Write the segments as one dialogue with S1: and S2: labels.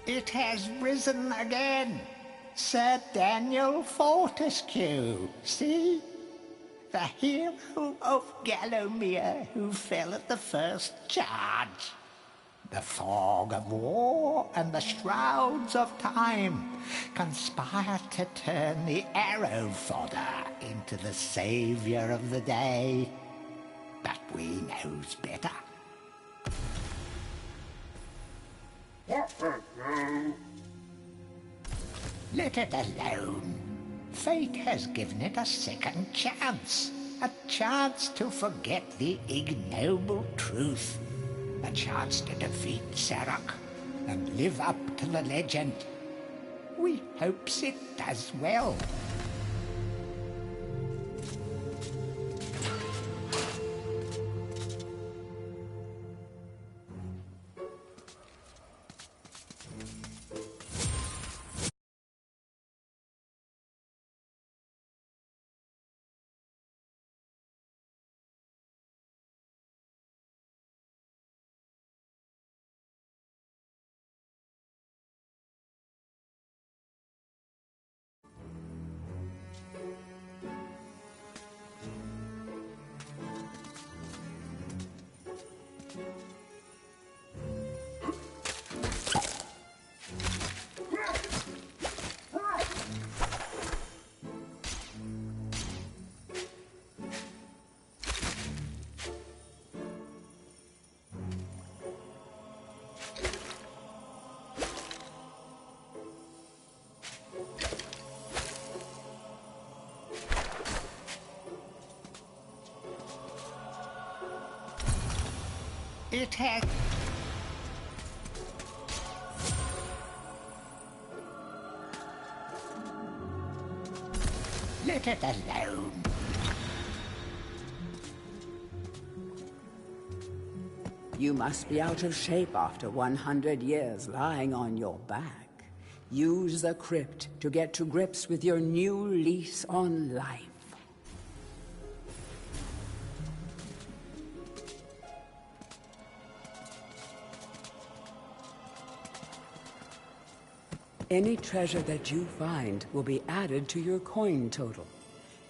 S1: It has risen again. Sir Daniel Fortescue, see? The hero of Gallowmere who fell at the first charge. The fog of war and the shrouds of time conspire to turn the arrow fodder into the saviour of the day. But we knows better. Let it alone. Fate has given it a second chance. A chance to forget the ignoble truth. A chance to defeat Sarok and live up to the legend. We hopes it does well. It has... Let it alone.
S2: You must be out of shape after 100 years lying on your back. Use the crypt to get to grips with your new lease on life. Any treasure that you find will be added to your coin total.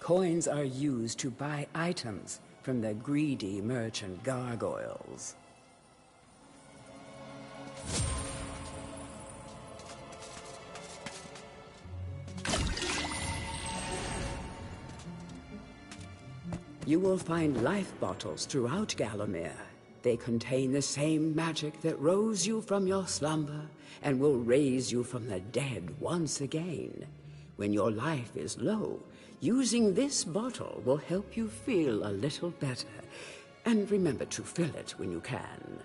S2: Coins are used to buy items from the greedy merchant gargoyles. You will find life bottles throughout Gallowmere. They contain the same magic that rose you from your slumber and will raise you from the dead once again. When your life is low, using this bottle will help you feel a little better. And remember to fill it when you can.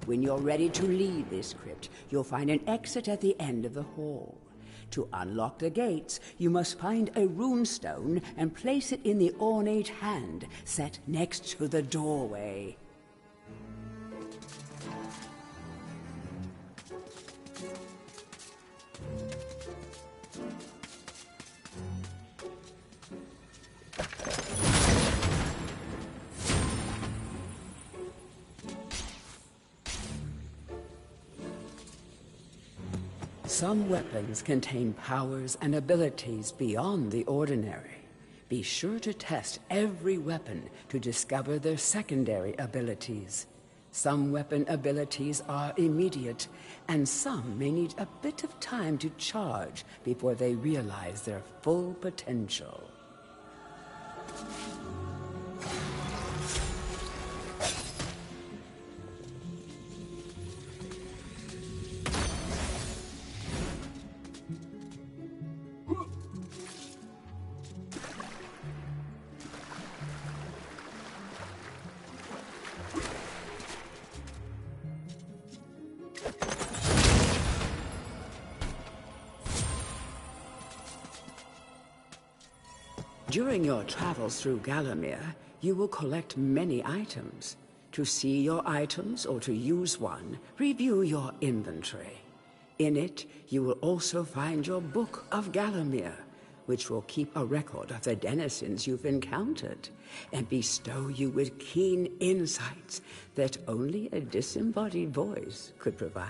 S2: When you're ready to leave this crypt, you'll find an exit at the end of the hall. To unlock the gates, you must find a runestone and place it in the ornate hand set next to the doorway. Some weapons contain powers and abilities beyond the ordinary. Be sure to test every weapon to discover their secondary abilities. Some weapon abilities are immediate, and some may need a bit of time to charge before they realize their full potential. During your travels through Gallowmere, you will collect many items. To see your items or to use one, review your inventory. In it, you will also find your Book of Gallowmere, which will keep a record of the denizens you've encountered and bestow you with keen insights that only a disembodied voice could provide.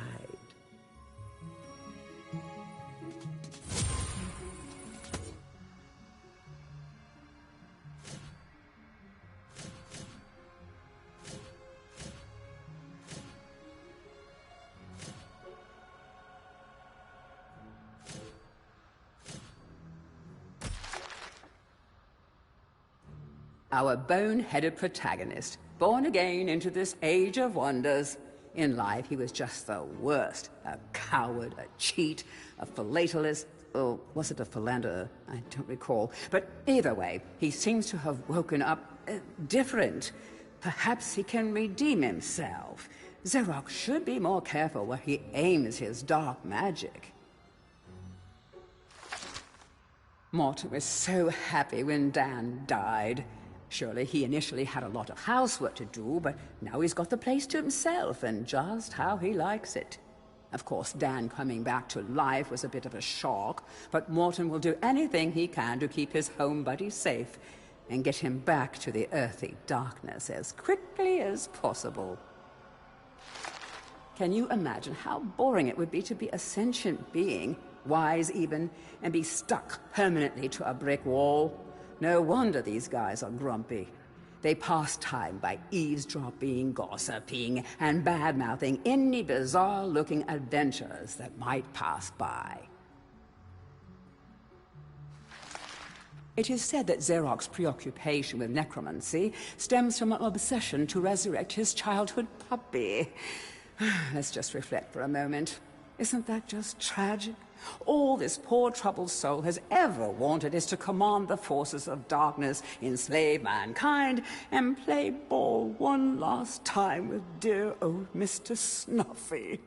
S2: Our bone-headed protagonist, born again into this age of wonders. In life, he was just the worst. A coward, a cheat, a philatelist, or was it a philanderer? I don't recall. But either way, he seems to have woken up different. Perhaps he can redeem himself. Xerox should be more careful where he aims his dark magic. Morton was so happy when Dan died. Surely he initially had a lot of housework to do, but now he's got the place to himself and just how he likes it. Of course, Dan coming back to life was a bit of a shock, but Morton will do anything he can to keep his home buddy safe and get him back to the earthy darkness as quickly as possible. Can you imagine how boring it would be to be a sentient being, wise even, and be stuck permanently to a brick wall? No wonder these guys are grumpy. They pass time by eavesdropping, gossiping, and bad-mouthing any bizarre-looking adventurers that might pass by. It is said that Xerox's preoccupation with necromancy stems from an obsession to resurrect his childhood puppy. Let's just reflect for a moment. Isn't that just tragic? All this poor troubled soul has ever wanted is to command the forces of darkness, enslave mankind, and play ball one last time with dear old Mr. Snuffy.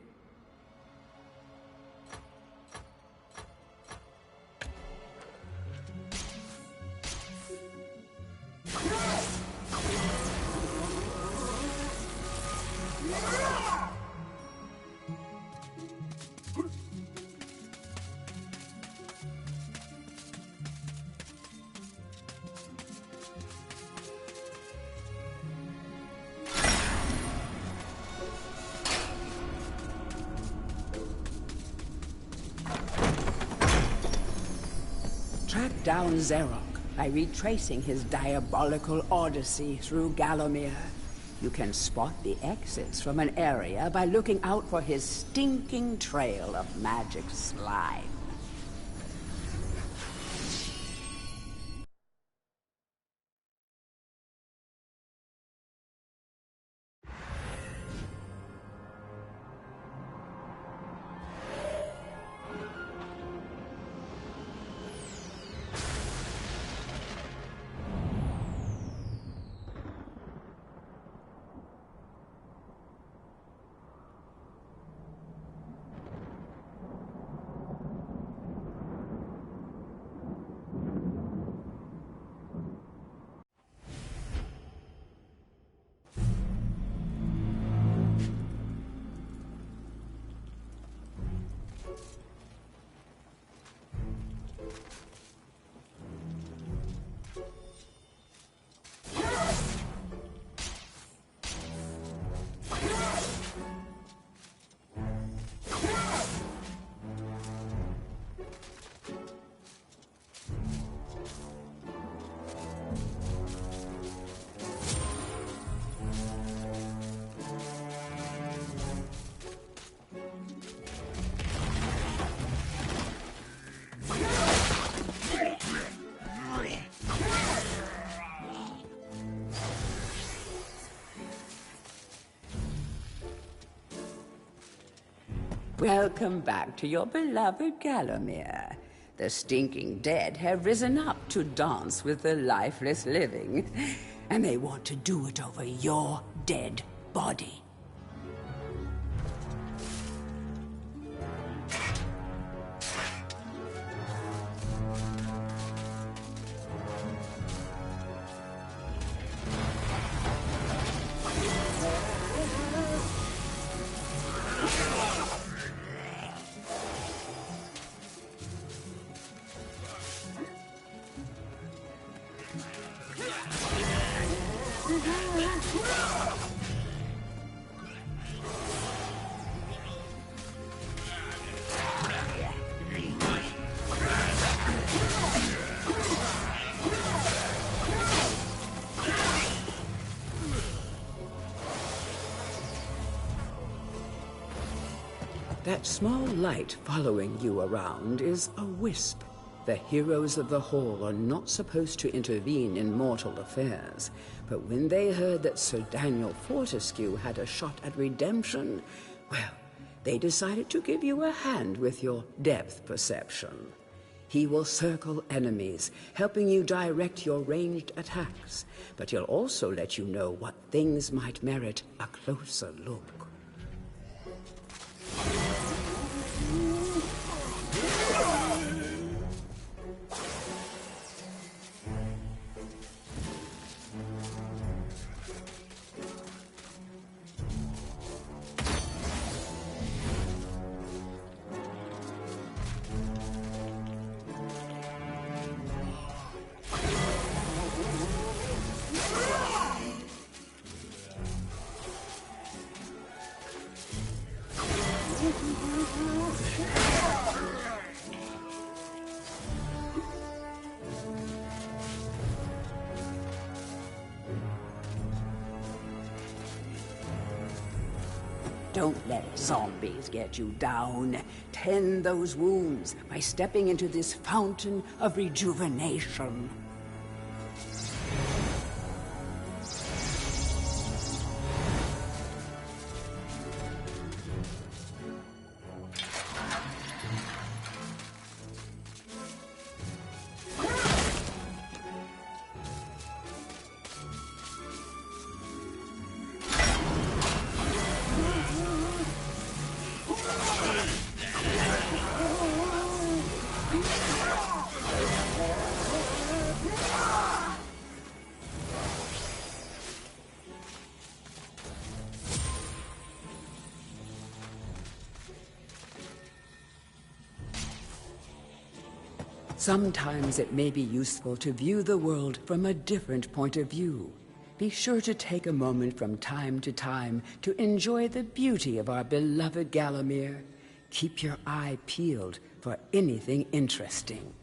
S2: Track down Xerox by retracing his diabolical odyssey through Gallowmere. You can spot the exits from an area by looking out for his stinking trail of magic slime. Welcome back to your beloved Gallowmere. The stinking dead have risen up to dance with the lifeless living, and they want to do it over your dead body. That small light following you around is a wisp. The heroes of the Hall are not supposed to intervene in mortal affairs, but when they heard that Sir Daniel Fortescue had a shot at redemption, well, they decided to give you a hand with your depth perception. He will circle enemies, helping you direct your ranged attacks, but he'll also let you know what things might merit a closer look. Don't let zombies get you down. Tend those wounds by stepping into this fountain of rejuvenation. Sometimes it may be useful to view the world from a different point of view. Be sure to take a moment from time to time to enjoy the beauty of our beloved Gallowmere. Keep your eye peeled for anything interesting.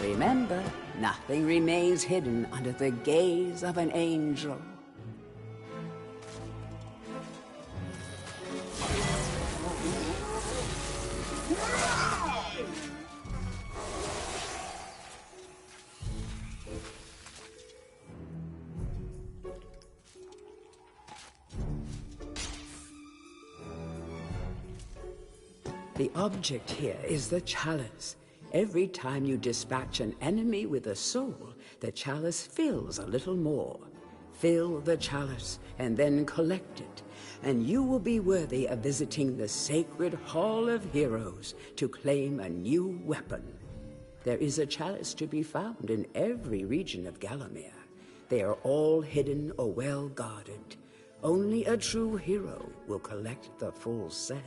S2: Remember, nothing remains hidden under the gaze of an angel. The object here is the chalice. Every time you dispatch an enemy with a soul, the chalice fills a little more. Fill the chalice and then collect it, and you will be worthy of visiting the sacred Hall of Heroes to claim a new weapon. There is a chalice to be found in every region of Gallowmere. They are all hidden or well guarded. Only a true hero will collect the full set.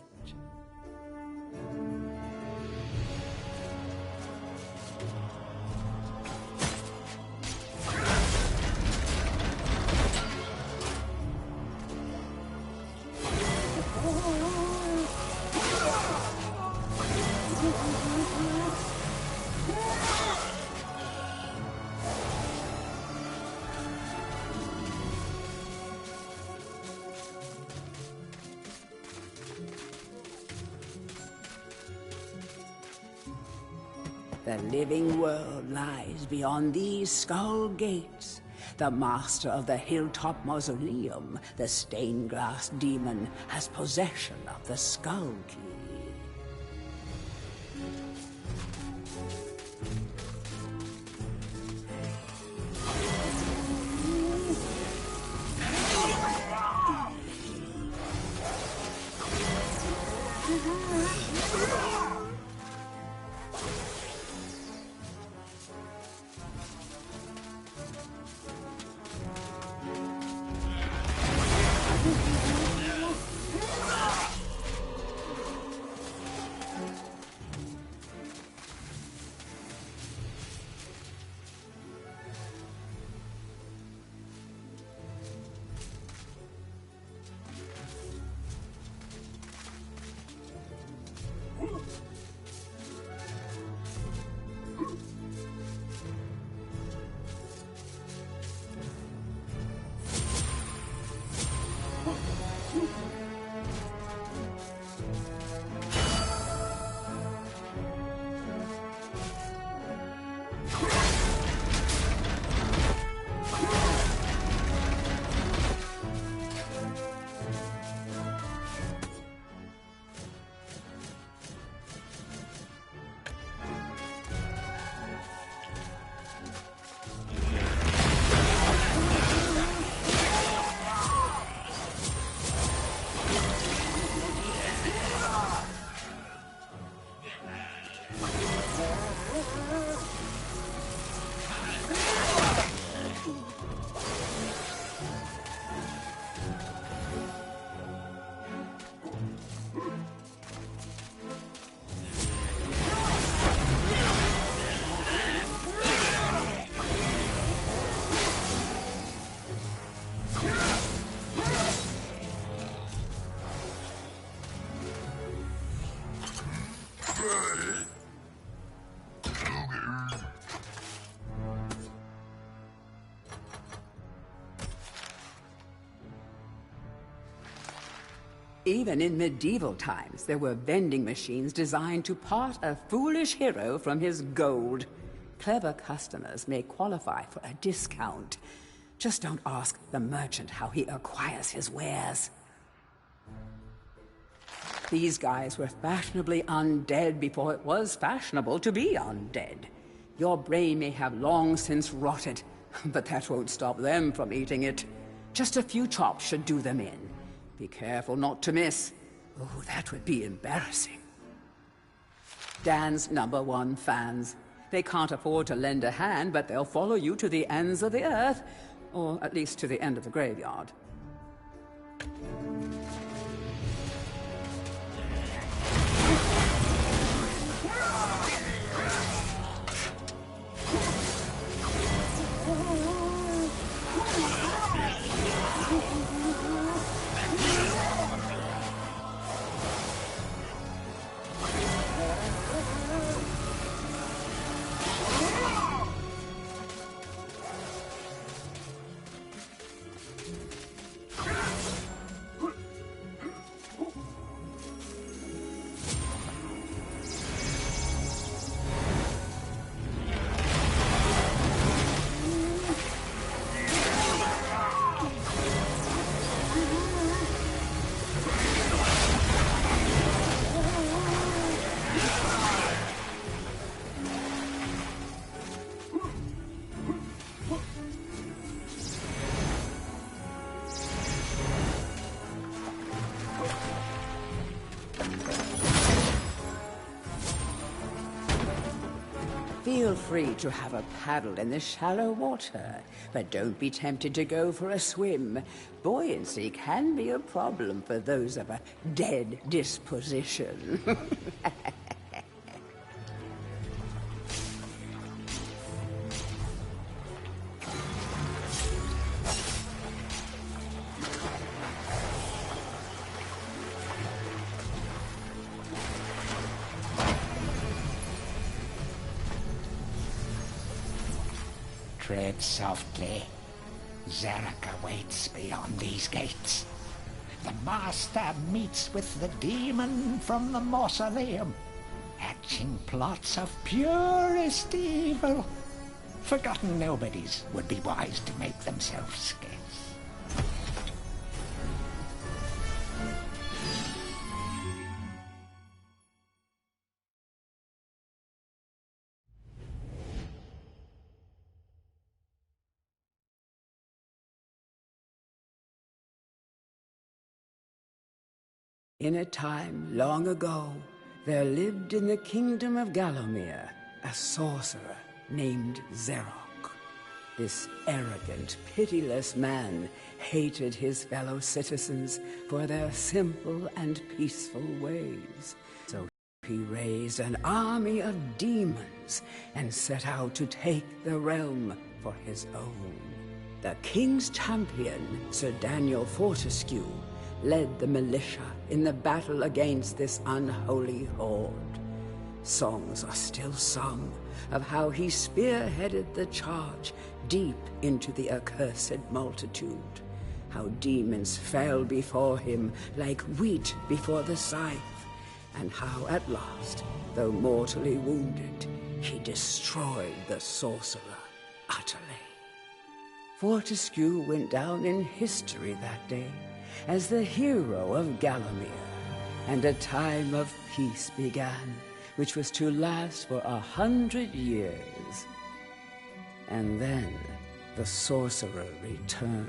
S2: The living world lies beyond these skull gates. The master of the hilltop mausoleum, the stained glass demon, has possession of the skull key. Even in medieval times, there were vending machines designed to part a foolish hero from his gold. Clever customers may qualify for a discount. Just don't ask the merchant how he acquires his wares. These guys were fashionably undead before it was fashionable to be undead. Your brain may have long since rotted, but that won't stop them from eating it. Just a few chops should do them in. Be careful not to miss. Oh, that would be embarrassing. Dan's #1 fans. They can't afford to lend a hand, but they'll follow you to the ends of the earth, or at least to the end of the graveyard. Feel free to have a paddle in the shallow water, but don't be tempted to go for a swim. Buoyancy can be a problem for those of a dead disposition.
S1: Tread softly. Zarek awaits beyond these gates. The master meets with the demon from the mausoleum. hatching plots of purest evil. Forgotten nobodies would be wise to make themselves scarce.
S2: In a time long ago, there lived in the kingdom of Gallowmere a sorcerer named Zerok. This arrogant, pitiless man hated his fellow citizens for their simple and peaceful ways. So he raised an army of demons and set out to take the realm for his own. The king's champion, Sir Daniel Fortescue, led the militia in the battle against this unholy horde. Songs are still sung of how he spearheaded the charge deep into the accursed multitude, how demons fell before him like wheat before the scythe, and how at last, though mortally wounded, he destroyed the sorcerer utterly. Fortescue went down in history that day as the hero of Gallowmere, and a time of peace began, which was to last for 100 years. And then the sorcerer returned.